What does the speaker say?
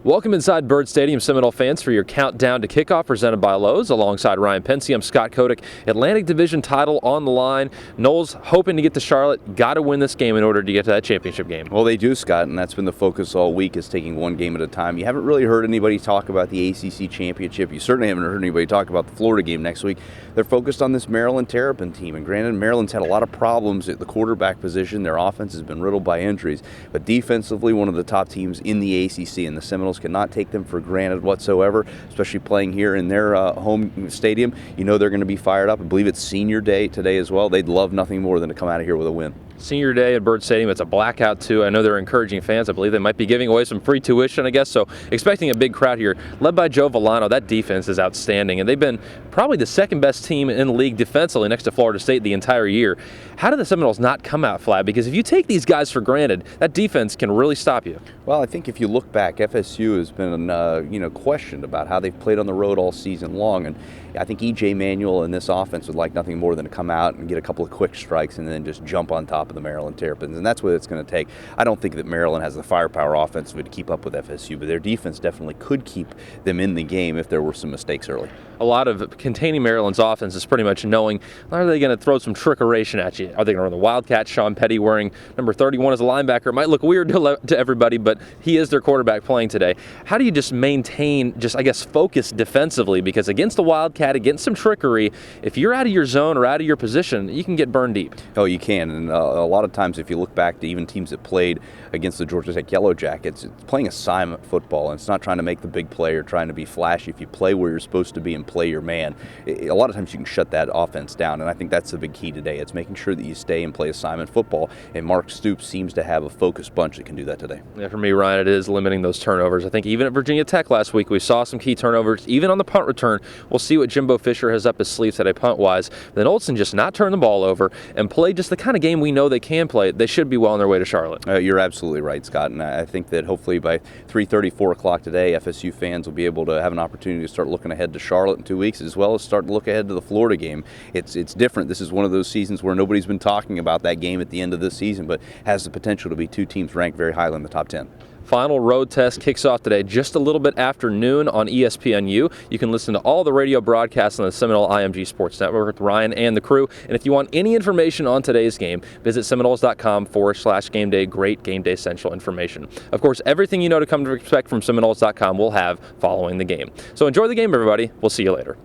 Welcome inside Bird Stadium, Seminole fans, for your countdown to kickoff presented by Lowe's. Alongside Ryan Pensy, I'm Scott Kotick. Atlantic Division title on the line. Noles hoping to get to Charlotte. Got to win this game in order to get to that championship game. Well, they do, Scott, and that's been the focus all week, is taking one game at a time. You haven't really heard anybody talk about the ACC championship. You certainly haven't heard anybody talk about the Florida game next week. They're focused on this Maryland Terrapin team, and granted, Maryland's had a lot of problems at the quarterback position. Their offense has been riddled by injuries, but defensively, one of the top teams in the ACC, and the Seminoles cannot take them for granted whatsoever, especially playing here in their home stadium. You know they're going to be fired up. I believe it's senior day today as well. They'd love nothing more than to come out of here with a win. Senior day at Bird Stadium. It's a blackout, too. I know they're encouraging fans. I believe they might be giving away some free tuition, I guess. So expecting a big crowd here. Led by Joe Villano. That defense is outstanding. And they've been probably the second best team in the league defensively next to Florida State the entire year. How do the Seminoles not come out flat? Because if you take these guys for granted, that defense can really stop you. Well, I think if you look back, FSU has been questioned about how they've played on the road all season long. And I think E.J. Manuel and this offense would like nothing more than to come out and get a couple of quick strikes and then just jump on top of the Maryland Terrapins. And that's what it's going to take. I don't think that Maryland has the firepower offensively to keep up with FSU, but their defense definitely could keep them in the game if there were some mistakes early. A lot of containing Maryland's offense is pretty much knowing, are they going to throw some trickeration at you? Are they going to run the Wildcat? Sean Petty wearing number 31 as a linebacker. It might look weird to everybody, but he is their quarterback playing today. How do you just maintain, focus defensively? Because against the Wildcat, against some trickery, if you're out of your zone or out of your position, you can get burned deep. Oh, you can. And a lot of times, if you look back to even teams that played against the Georgia Tech Yellow Jackets, it's playing assignment football. And it's not trying to make the big play or trying to be flashy. If you play where you're supposed to be and play your man, a lot of times you can shut that offense down. And I think that's the big key today. It's making sure that you stay and play assignment football. And Mark Stoops seems to have a focused bunch that can do that today. Yeah, for me, Ryan, it is limiting those turnovers. I think even at Virginia Tech last week, we saw some key turnovers. Even on the punt return, we'll see what Jimbo Fisher has up his sleeve today punt-wise. Then Olsen just not turn the ball over and play just the kind of game we know they can play. They should be well on their way to Charlotte. You're absolutely right, Scott. And I think that hopefully by 3:30, 4 o'clock today, FSU fans will be able to have an opportunity to start looking ahead to Charlotte in 2 weeks, as well as start to look ahead to the Florida game. It's different. This is one of those seasons where nobody's been talking about that game at the end of this season, but has the potential to be two teams ranked very highly in the top 10. Final road test kicks off today just a little bit after noon on ESPNU. You can listen to all the radio broadcasts on the Seminole IMG Sports Network with Ryan and the crew. And if you want any information on today's game, visit Seminoles.com/game day. Great game day central information. Of course, everything you know to come to expect from Seminoles.com we'll have following the game. So enjoy the game, everybody. We'll see you later.